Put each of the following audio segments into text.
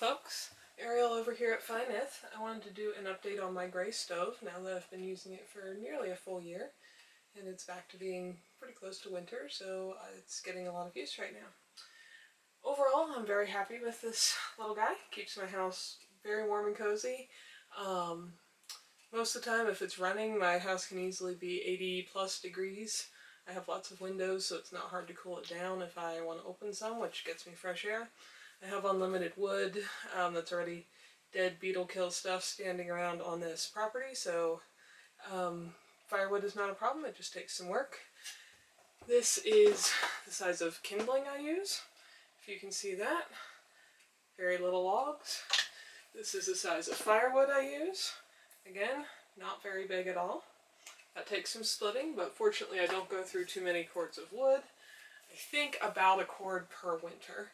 folks, Ariel over here at Nyth. I wanted to do an update on my gray stove now that I've been using it for nearly a full year, and it's back to being pretty close to winter, so it's getting a lot of use right now. Overall, I'm very happy with this little guy. Keeps my house very warm and cozy. Most of the time, if it's running, my house can easily be 80 plus degrees. I have lots of windows, so it's not hard to cool it down if I want to open some, which gets me fresh air. I have unlimited wood that's already dead beetle kill stuff standing around on this property, so firewood is not a problem. It just takes some work. This is the size of kindling I use, if you can see that. Very little logs. This is the size of firewood I use. Again, not very big at all. That takes some splitting, but fortunately I don't go through too many cords of wood. I think about a cord per winter.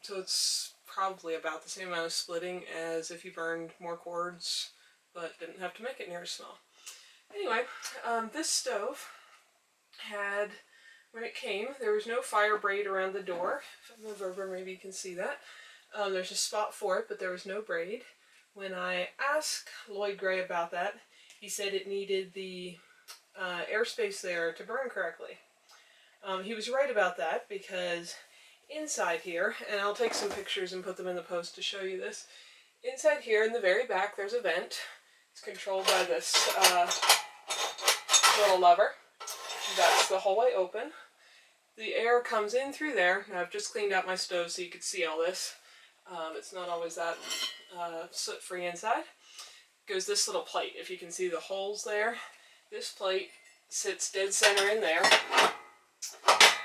So it's probably about the same amount of splitting as if you burned more cords, but didn't have to make it near as small. Anyway, this stove had, when it came, there was no fire braid around the door. If I move over, maybe you can see that. There's a spot for it, but there was no braid. When I asked Lloyd Gray about that, he said it needed the airspace there to burn correctly. He was right about that, because inside here, and I'll take some pictures and put them in the post to show you this, inside here in the very back there's a vent. It's controlled by this little lever. That's the whole way open. The air comes in through there. Now I've just cleaned out my stove so you could see all this. It's not always that soot-free inside. Goes this little plate. If you can see the holes there, this plate sits dead center in there.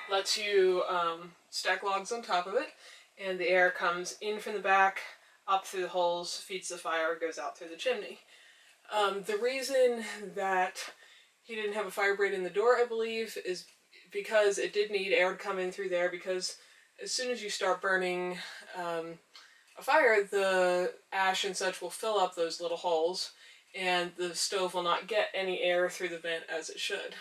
Lets you stack logs on top of it, and the air comes in from the back, up through the holes, feeds the fire, goes out through the chimney. The reason that he didn't have a fire braid in the door, I believe, is because it did need air to come in through there, because as soon as you start burning a fire, the ash and such will fill up those little holes, and the stove will not get any air through the vent as it should.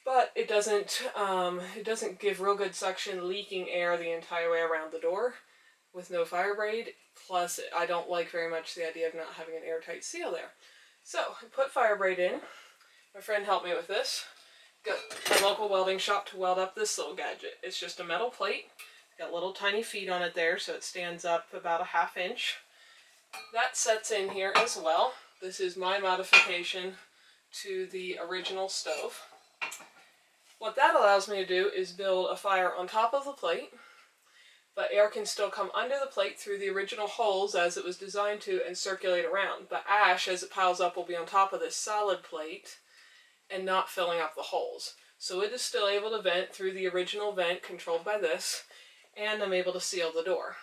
But it doesn't give real good suction, leaking air the entire way around the door with no fire braid. Plus, I don't like very much the idea of not having an airtight seal there. So, I put fire braid in. My friend helped me with this. Got my local welding shop to weld up this little gadget. It's just a metal plate. Got little tiny feet on it there, so it stands up about a ½ inch. That sets in here as well. This is my modification to the original stove. What that allows me to do is build a fire on top of the plate, but air can still come under the plate through the original holes as it was designed to and circulate around. The ash, as it piles up, will be on top of this solid plate and not filling up the holes. So it is still able to vent through the original vent controlled by this, and I'm able to seal the door.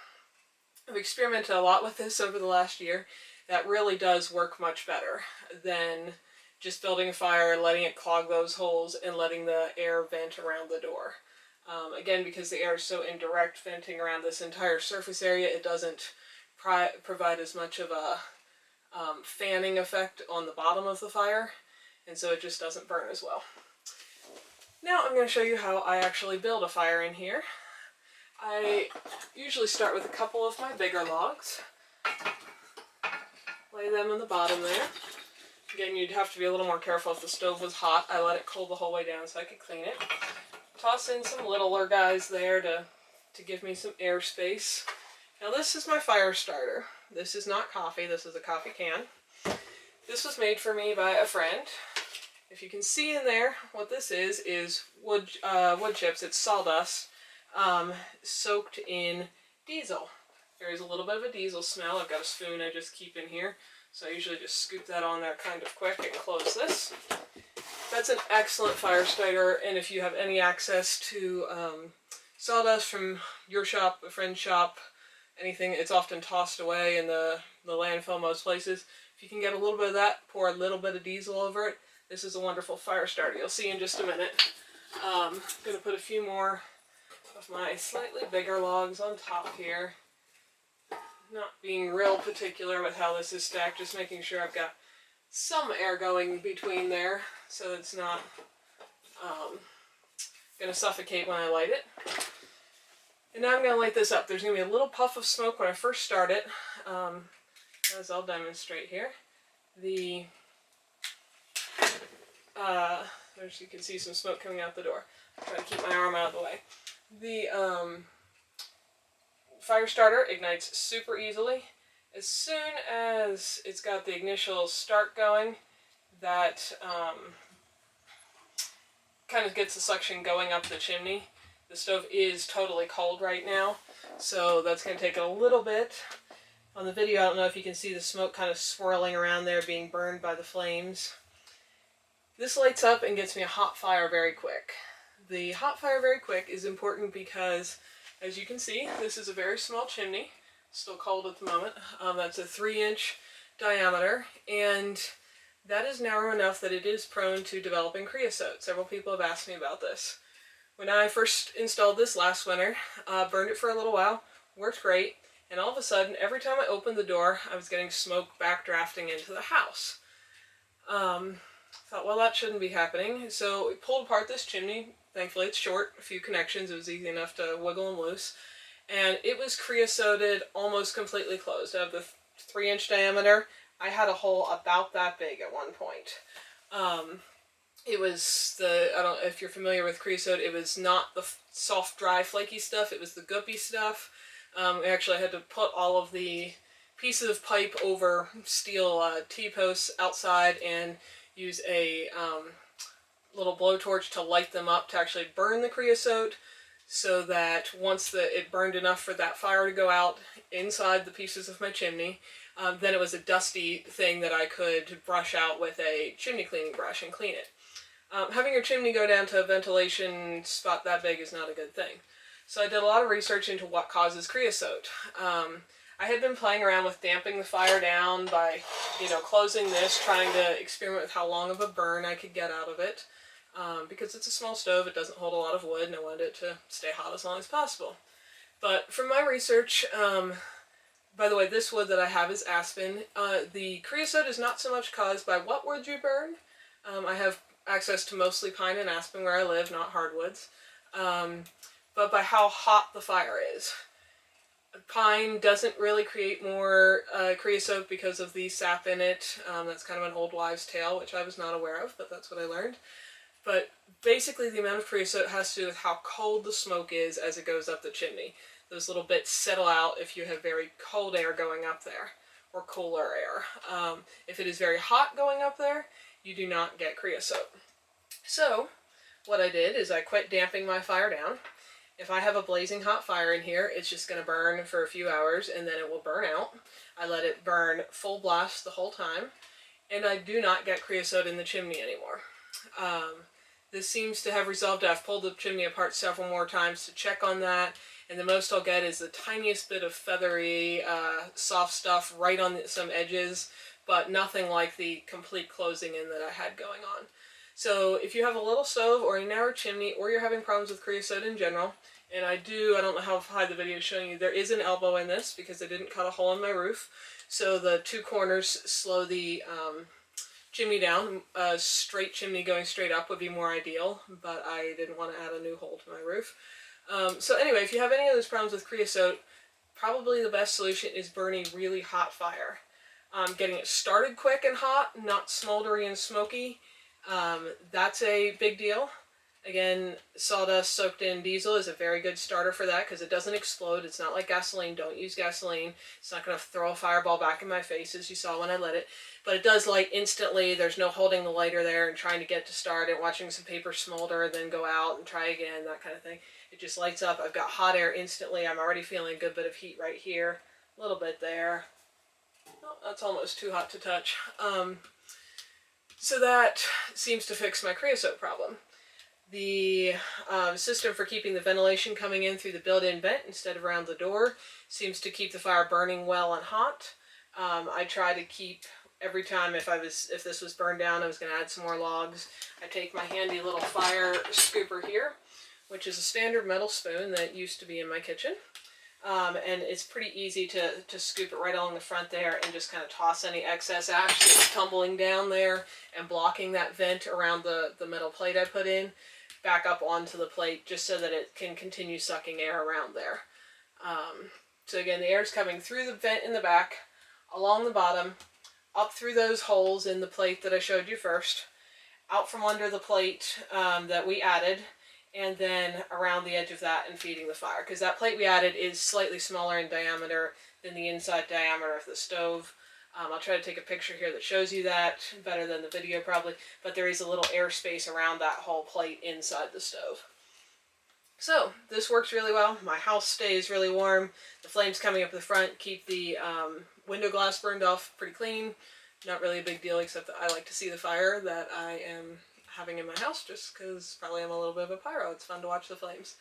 I've experimented a lot with this over the last year. That really does work much better than just building a fire, letting it clog those holes, and letting the air vent around the door. Again, because the air is so indirect venting around this entire surface area, it doesn't provide as much of a fanning effect on the bottom of the fire, and so it just doesn't burn as well. Now I'm going to show you how I actually build a fire in here. I usually start with a couple of my bigger logs, lay them on the bottom there. Again, you'd have to be a little more careful if the stove was hot. I let it cool the whole way down so I could clean it. Toss in some littler guys there to give me some air space. Now this is my fire starter. This is not coffee, this is a coffee can. This was made for me by a friend. If you can see in there, what this is wood chips. It's sawdust soaked in diesel. There is a little bit of a diesel smell. I've got a spoon I just keep in here. So I usually just scoop that on there kind of quick and close this. That's an excellent fire starter, and if you have any access to sawdust from your shop, a friend's shop, anything, it's often tossed away in the landfill most places. If you can get a little bit of that, pour a little bit of diesel over it, this is a wonderful fire starter. You'll see in just a minute. I'm going to put a few more of my slightly bigger logs on top here. Not being real particular with how this is stacked, just making sure I've got some air going between there so it's not going to suffocate when I light it. And now I'm going to light this up. There's going to be a little puff of smoke when I first start it, as I'll demonstrate here. There's, you can see some smoke coming out the door. I'll try to keep my arm out of the way. The fire starter ignites super easily. As soon as it's got the initial start going, that kind of gets the suction going up the chimney. The stove is totally cold right now, so that's going to take a little bit. On the video, I don't know if you can see the smoke kind of swirling around there being burned by the flames. This lights up and gets me a hot fire very quick. The hot fire very quick is important because, as you can see, this is a very small chimney. Still cold at the moment. That's a 3-inch diameter, and that is narrow enough that it is prone to developing creosote. Several people have asked me about this. When I first installed this last winter, burned it for a little while, worked great, and all of a sudden, every time I opened the door, I was getting smoke backdrafting into the house. Thought, well, that shouldn't be happening, so we pulled apart this chimney. Thankfully, it's short, a few connections, it was easy enough to wiggle and loose. And it was creosoted almost completely closed. Out of the 3-inch diameter, I had a hole about that big at one point. It was the, I don't know if you're familiar with creosote, it was not the soft, dry, flaky stuff, it was the goopy stuff. Actually, I had to put all of the pieces of pipe over steel T-posts outside and use a little blowtorch to light them up to actually burn the creosote, so that once it burned enough for that fire to go out inside the pieces of my chimney, then it was a dusty thing that I could brush out with a chimney cleaning brush and clean it. Having your chimney go down to a ventilation spot that big is not a good thing. So I did a lot of research into what causes creosote. I had been playing around with damping the fire down by, closing this, trying to experiment with how long of a burn I could get out of it. Because it's a small stove, it doesn't hold a lot of wood, and I wanted it to stay hot as long as possible. But from my research, by the way, this wood that I have is aspen. The creosote is not so much caused by what wood you burn. I have access to mostly pine and aspen where I live, not hardwoods. But by how hot the fire is. Pine doesn't really create more creosote because of the sap in it. That's kind of an old wives' tale, which I was not aware of, but that's what I learned. But basically the amount of creosote has to do with how cold the smoke is as it goes up the chimney. Those little bits settle out if you have very cold air going up there, or cooler air. If it is very hot going up there, you do not get creosote. So what I did is I quit damping my fire down. If I have a blazing hot fire in here, it's just going to burn for a few hours and then it will burn out. I let it burn full blast the whole time, and I do not get creosote in the chimney anymore. This seems to have resolved. I've pulled the chimney apart several more times to check on that, and the most I'll get is the tiniest bit of feathery, soft stuff right on some edges, but nothing like the complete closing in that I had going on. So if you have a little stove or a narrow chimney, or you're having problems with creosote in general, and I don't know how high the video is showing you, there is an elbow in this because I didn't cut a hole in my roof, so the 2 corners slow the chimney down. A straight chimney going straight up would be more ideal, but I didn't want to add a new hole to my roof. So anyway, if you have any of those problems with creosote, probably the best solution is burning really hot fire. Getting it started quick and hot, not smoldery and smoky, that's a big deal. Again, sawdust soaked in diesel is a very good starter for that because it doesn't explode. It's not like gasoline. Don't use gasoline. It's not going to throw a fireball back in my face as you saw when I lit it. But it does light instantly. There's no holding the lighter there and trying to get to start and watching some paper smolder and then go out and try again, that kind of thing. It just lights up. I've got hot air instantly. I'm already feeling a good bit of heat right here. A little bit there. Oh, that's almost too hot to touch. So that seems to fix my creosote problem. The system for keeping the ventilation coming in through the built-in vent instead of around the door seems to keep the fire burning well and hot. I try to keep, every time if this was burned down, I was going to add some more logs, I take my handy little fire scooper here, which is a standard metal spoon that used to be in my kitchen. And it's pretty easy to scoop it right along the front there and just kind of toss any excess ash that's tumbling down there and blocking that vent around the metal plate I put in. back up onto the plate just so that it can continue sucking air around there. So again, the air is coming through the vent in the back, along the bottom, up through those holes in the plate that I showed you first, out from under the plate that we added, and then around the edge of that and feeding the fire. Because that plate we added is slightly smaller in diameter than the inside diameter of the stove. I'll try to take a picture here that shows you that better than the video probably, but there is a little air space around that whole plate inside the stove. So this works really well. My house stays really warm. The flames coming up the front keep the window glass burned off pretty clean. Not really a big deal, except that I like to see the fire that I am having in my house, just because probably I'm a little bit of a pyro. It's fun to watch the flames.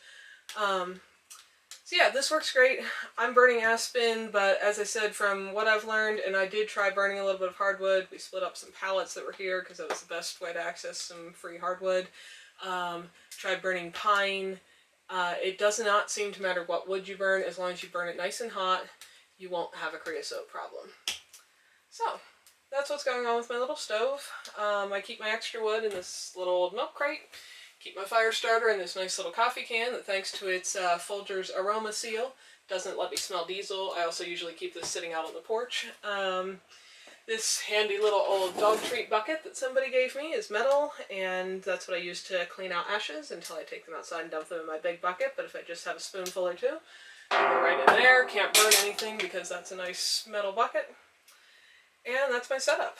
So yeah, this works great. I'm burning aspen, but as I said, from what I've learned, and I did try burning a little bit of hardwood. We split up some pallets that were here because that was the best way to access some free hardwood. Tried burning pine. It does not seem to matter what wood you burn, as long as you burn it nice and hot, you won't have a creosote problem. So that's what's going on with my little stove. I keep my extra wood in this little old milk crate. Keep my fire starter in this nice little coffee can that, thanks to its Folgers aroma seal, doesn't let me smell diesel. I also usually keep this sitting out on the porch. This handy little old dog treat bucket that somebody gave me is metal, and that's what I use to clean out ashes until I take them outside and dump them in my big bucket. But if I just have a spoonful or two, I go right in there. Can't burn anything because that's a nice metal bucket. And that's my setup.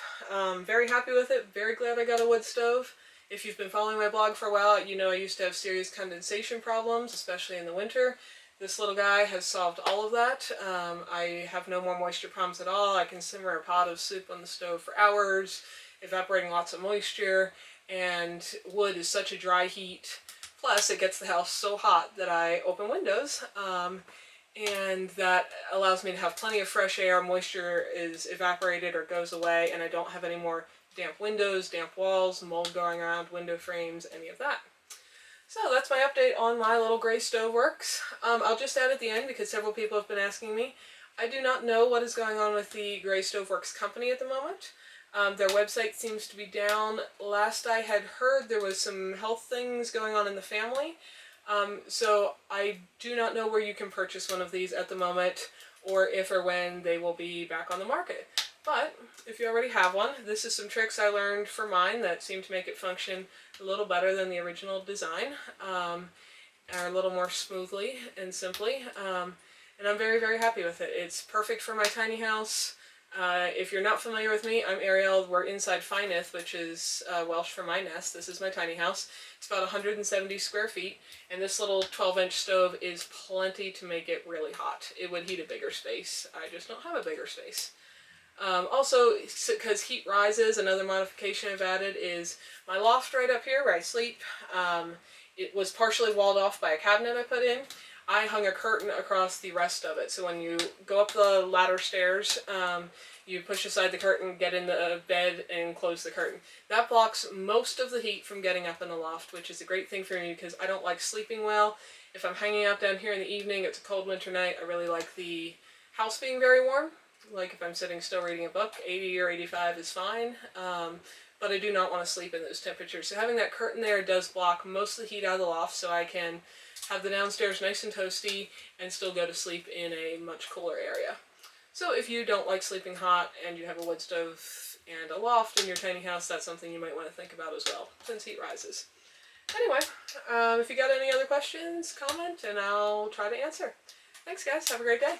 Very happy with it. Very glad I got a wood stove. If you've been following my blog for a while, you know I used to have serious condensation problems, especially in the winter. This little guy has solved all of that. I have no more moisture problems at all. I can simmer a pot of soup on the stove for hours, evaporating lots of moisture, and wood is such a dry heat. Plus, it gets the house so hot that I open windows, and that allows me to have plenty of fresh air. Moisture is evaporated or goes away, and I don't have any more damp windows, damp walls, mold going around window frames, any of that. So that's my update on my little gray stove works. I'll just add at the end, because several people have been asking me, I do not know what is going on with the Gray Stove Works company at the moment. Their website seems to be down. Last I had heard, there was some health things going on in the family. So I do not know where you can purchase one of these at the moment, or if or when they will be back on the market. But if you already have one, this is some tricks I learned for mine that seem to make it function a little better than the original design, are a little more smoothly and simply, and I'm very, very happy with it. It's perfect for my tiny house. If you're not familiar with me, I'm Ariel. We're inside Nyth, which is Welsh for my nest. This is my tiny house. It's about 170 square feet, and this little 12-inch stove is plenty to make it really hot. It would heat a bigger space. I just don't have a bigger space. Also, because heat rises, another modification I've added is my loft right up here where I sleep. It was partially walled off by a cabinet I put in. I hung a curtain across the rest of it, so when you go up the ladder stairs, you push aside the curtain, get in the bed, and close the curtain. That blocks most of the heat from getting up in the loft, which is a great thing for me because I don't like sleeping well. If I'm hanging out down here in the evening, it's a cold winter night, I really like the house being very warm. Like if I'm sitting still reading a book, 80 or 85 is fine, but I do not want to sleep in those temperatures. So having that curtain there does block most of the heat out of the loft, so I can have the downstairs nice and toasty and still go to sleep in a much cooler area. So if you don't like sleeping hot and you have a wood stove and a loft in your tiny house, that's something you might want to think about as well, since heat rises. Anyway, if you got any other questions, comment, and I'll try to answer. Thanks guys, have a great day.